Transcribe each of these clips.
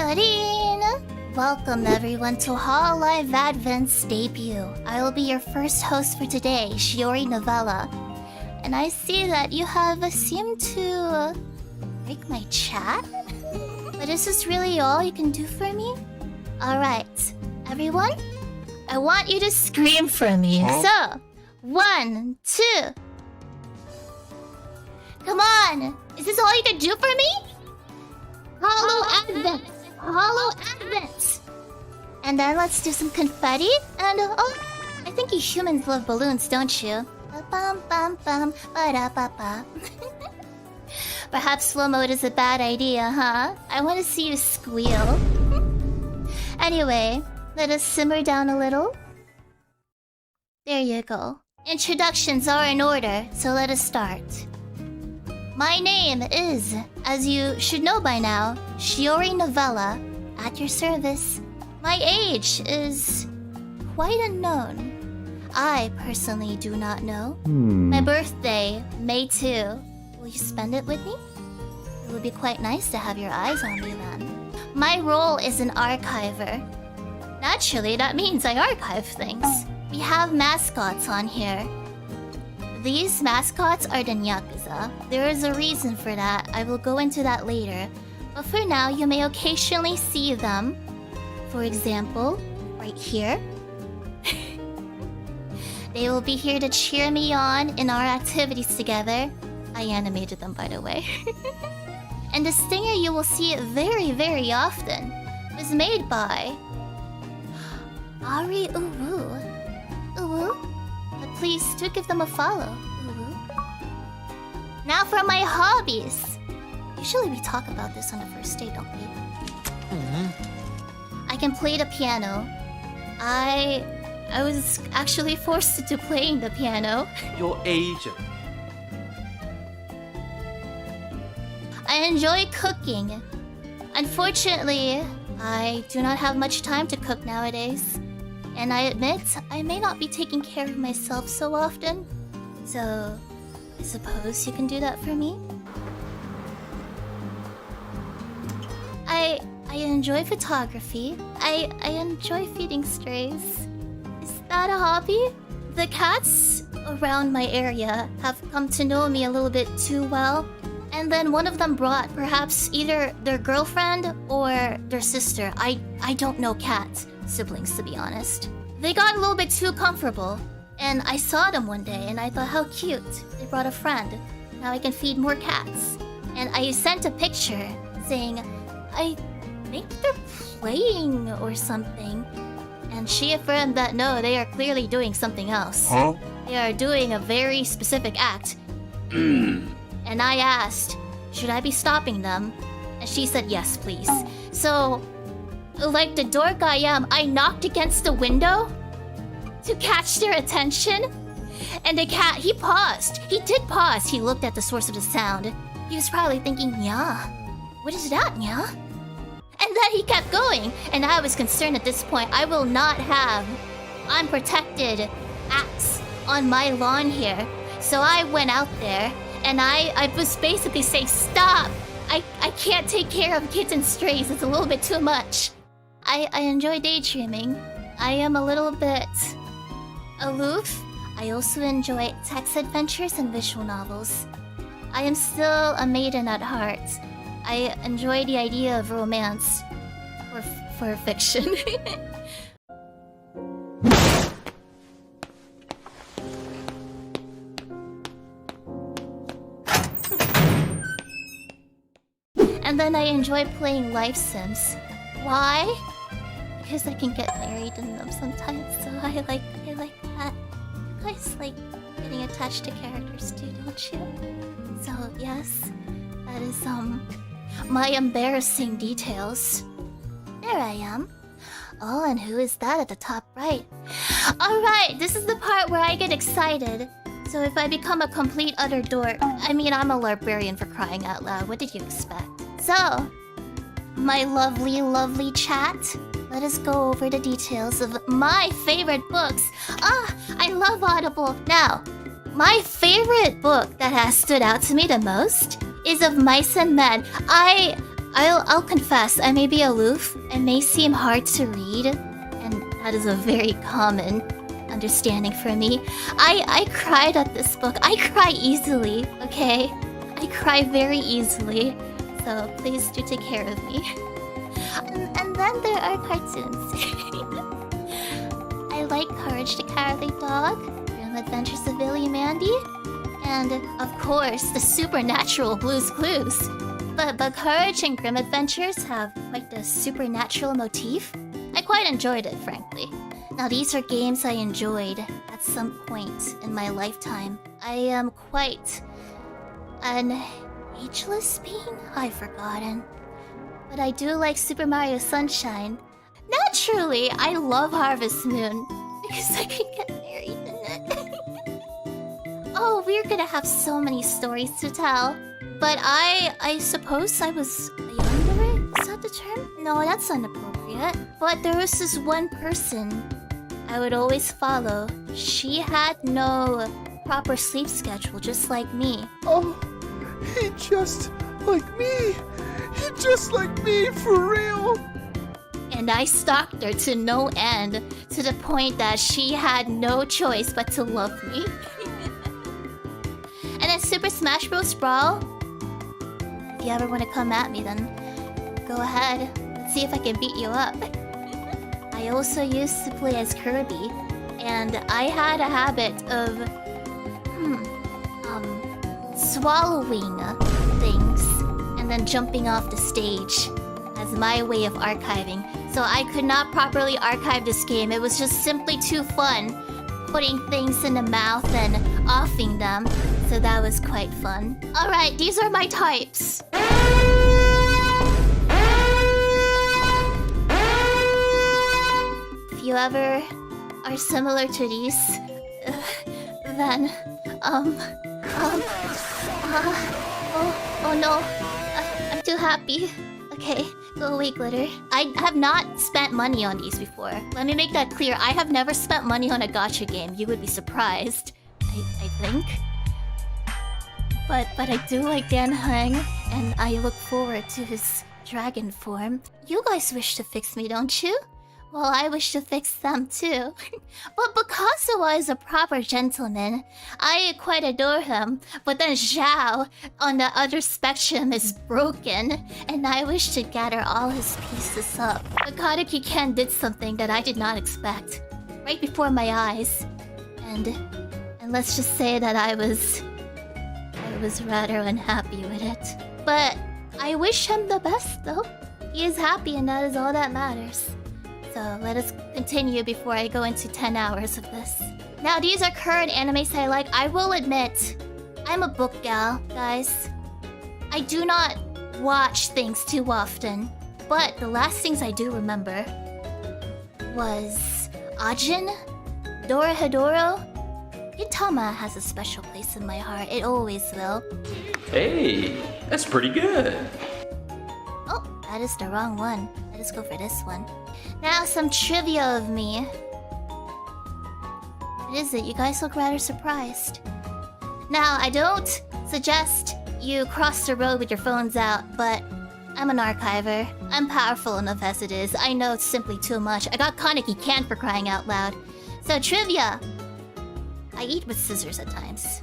Chirin! Welcome everyone to Hololive Advent's debut. I will be your first host for today, Shiori Novella. And I see that you have seemed to break my chat? But is this really all you can do for me? Alright, everyone, I want you to scream for me. So, 1, 2. Come on! Is this all you can do for me? Hollow Advent! Hollow Advent! And then let's do some confetti. And oh, I think you humans love balloons, don't you? Perhaps slow mode is a bad idea, huh? I want to see you squeal. Anyway, let us simmer down a little. There you go. Introductions are in order, so let us start. My name is, as you should know by now, Shiori Novella, at your service. My age is quite unknown. I personally do not know. My birthday, May 2. Will you spend it with me? It would be quite nice to have your eyes on me then. My role is an archiver. Naturally, that means I archive things. We have mascots on here. These mascots are the Nyakuza. There is a reason for that. I will go into that later. But for now, you may occasionally see them. For example, right here. They will be here to cheer me on in our activities together. I animated them, by the way. And the stinger you will see very, very often was made by Ari Uwu. Uwu? But please do give them a follow. Now for my hobbies. Usually we talk about this on the first date, don't we? I can play the piano. I was actually forced into playing the piano. Your age. I enjoy cooking. Unfortunately, I do not have much time to cook nowadays. And I admit, I may not be taking care of myself so often. So, I suppose you can do that for me? I enjoy photography. I enjoy feeding strays. Is that a hobby? The cats around my area have come to know me a little bit too well. And then one of them brought perhaps either their girlfriend or their sister. I don't know cat siblings, to be honest. They got a little bit too comfortable. And I saw them one day and I thought, how cute. They brought a friend. Now I can feed more cats. And I sent a picture saying, I think they're playing or something. And she affirmed that no, they are clearly doing something else. Huh? They are doing a very specific act. And I asked, should I be stopping them? And she said, yes, please. So, like the dork I am, I knocked against the window to catch their attention. And the cat, he paused. He did pause. He looked at the source of the sound. He was probably thinking, yeah, what is that, yeah? And then he kept going. And I was concerned at this point. I will not have unprotected acts on my lawn here. So I went out there and I was basically saying, stop! I can't take care of kids and strays. It's a little bit too much. I enjoy daydreaming. I am a little bit aloof. I also enjoy text adventures and visual novels. I am still a maiden at heart. I enjoy the idea of romance for fiction. And then I enjoy playing life sims. Why? Because I can get married in them sometimes, so I like that. You guys like getting attached to characters too, don't you? So yes, that is my embarrassing details. There I am. Oh, and who is that at the top right? Alright, this is the part where I get excited. So if I become a complete utter dork, I mean, I'm a librarian for crying out loud. What did you expect? So, my lovely, lovely chat, let us go over the details of my favorite books. I love Audible. Now, my favorite book that has stood out to me the most is of Mice and Men. I'll confess, I may be aloof. I may seem hard to read, and that is a very common understanding for me. I cried at this book. I cry easily, okay? I cry very easily, so please do take care of me. And then there are cartoons. I like Courage the Cowardly Dog, Grim Adventures of Billy and Mandy, and of course the supernatural Blue's Clues. But Courage and Grim Adventures have quite the supernatural motif. I quite enjoyed it, frankly. Now these are games I enjoyed at some point in my lifetime. I am quite an ageless being? I've forgotten. But I do like Super Mario Sunshine. Naturally, I love Harvest Moon because I can get married in it. Oh, we're gonna have so many stories to tell. But I suppose I was a younger? Is that the term? No, that's inappropriate. But there was this one person I would always follow. She had no proper sleep schedule, just like me. Oh, he just like me. He just like me, for real. And I stalked her to no end, to the point that she had no choice but to love me. And then Super Smash Bros. Brawl. If you ever want to come at me, then go ahead. Let's see if I can beat you up. I also used to play as Kirby, and I had a habit of swallowing things and then jumping off the stage as my way of archiving. So I could not properly archive this game. It was just simply too fun putting things in the mouth and offing them. So that was quite fun. Alright, these are my types. If you ever are similar to these, then, oh no, I'm too happy. Okay, go away, Glitter. I have not spent money on these before. Let me make that clear. I have never spent money on a gacha game. You would be surprised, I think. But I do like Dan Heng, and I look forward to his dragon form. You guys wish to fix me, don't you? Well, I wish to fix them too. But Bakasawa is a proper gentleman. I quite adore him. But then Zhao, on the other spectrum, is broken. And I wish to gather all his pieces up. But Karuki-ken did something that I did not expect. Right before my eyes. And let's just say that I was rather unhappy with it. But I wish him the best, though. He is happy, and that is all that matters. So let us continue before I go into 10 hours of this. Now, these are current animes I like. I will admit, I'm a book gal, guys. I do not watch things too often. But the last things I do remember was Ajin, Dorohedoro. Gintama has a special place in my heart. It always will. Hey, that's pretty good. Oh, that is the wrong one. Let us go for this one. Now, some trivia of me. What is it? You guys look rather surprised. Now, I don't suggest you cross the road with your phones out, but I'm an archiver. I'm powerful enough as it is. I know it's simply too much. I got Kaneki-can for crying out loud. So, trivia. I eat with scissors at times.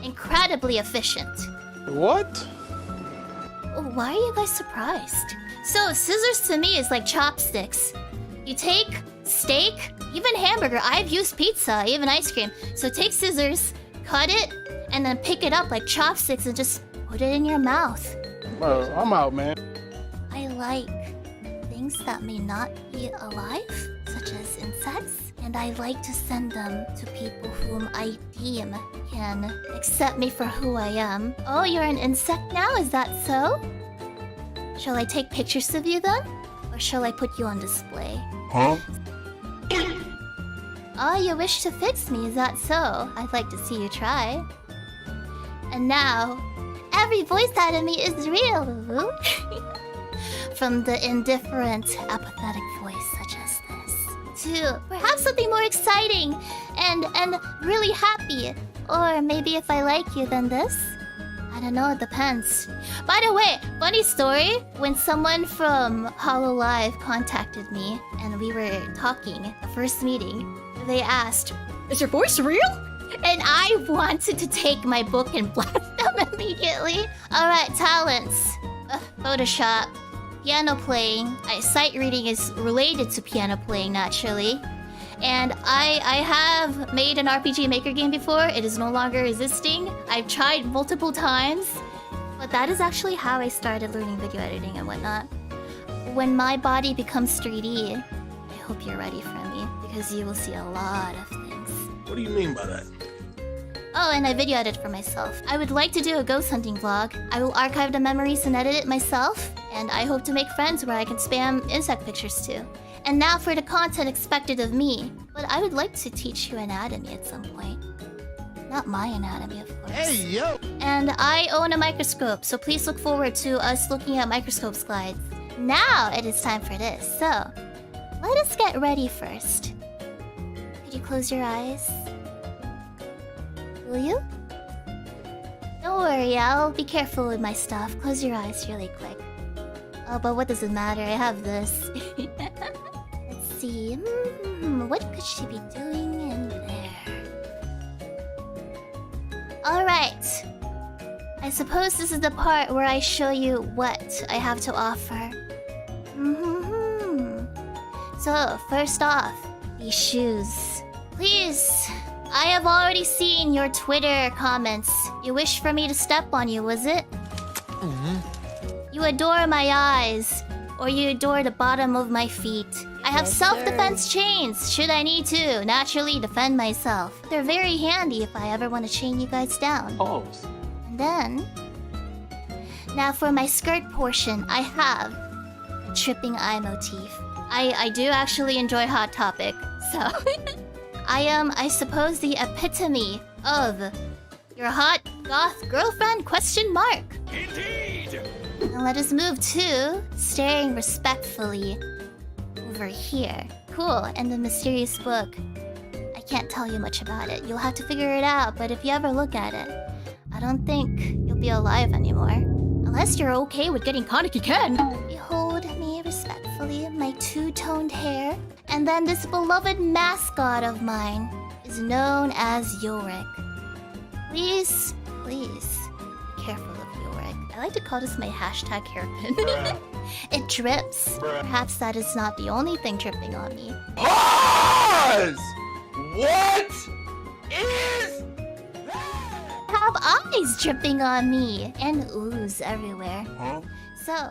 Incredibly efficient. What? Oh, why are you guys surprised? So, scissors to me is like chopsticks. You take steak, even hamburger. I've used pizza, even ice cream. So take scissors, cut it, and then pick it up like chopsticks and just put it in your mouth. I'm out, man. I like things that may not be alive, such as insects. And I like to send them to people whom I deem can accept me for who I am. Oh, you're an insect now? Is that so? Shall I take pictures of you then? Or shall I put you on display? Huh? Oh, you wish to fix me, is that so? I'd like to see you try. And now, every voice out of me is real, Lulu. From the indifferent, apathetic voice such as this, to perhaps something more exciting and really happy. Or maybe if I like you, then this. I don't know, it depends. By the way, funny story, when someone from Hololive contacted me and we were talking, the first meeting, they asked, "Is your voice real?" And I wanted to take my book and blast them immediately. Alright, talents. Photoshop. Piano playing. Sight reading is related to piano playing, naturally. And I have made an RPG Maker game before. It is no longer existing. I've tried multiple times. But that is actually how I started learning video editing and whatnot. When my body becomes 3D, I hope you're ready for me, because you will see a lot of things. What do you mean by that? Oh, and I video edit for myself. I would like to do a ghost hunting vlog. I will archive the memories and edit it myself. And I hope to make friends where I can spam insect pictures too. And now for the content expected of me. But I would like to teach you anatomy at some point. Not my anatomy, of course. Hey, yo! And I own a microscope, so please look forward to us looking at microscope slides. Now it is time for this, so let us get ready first. Could you close your eyes? Will you? Don't worry, I'll be careful with my stuff. Close your eyes really quick. Oh, but what does it matter? I have this. Let's see. What could she be doing in there? Alright. I suppose this is the part where I show you what I have to offer. So, first off, these shoes. Please. I have already seen your Twitter comments. You wish for me to step on you, was it? You adore my eyes, or you adore the bottom of my feet. I have self-defense chains, should I need to naturally defend myself. They're very handy if I ever want to chain you guys down. Pause. And then... now for my skirt portion, I have a tripping eye motif. I do actually enjoy Hot Topic, so... I am, I suppose, the epitome of your hot goth girlfriend ? Indeed! Now let us move to staring respectfully over here. Cool, and the mysterious book. I can't tell you much about it. You'll have to figure it out, but if you ever look at it, I don't think you'll be alive anymore. Unless you're okay with getting Kaneki Ken. Behold me respectfully, my two-toned hair. And then this beloved mascot of mine is known as Yorick. Please, please, be careful of Yorick. I like to call this my hashtag hairpin. It drips. Perhaps that is not the only thing dripping on me. Pause! What is I have eyes dripping on me and ooze everywhere. Huh? So,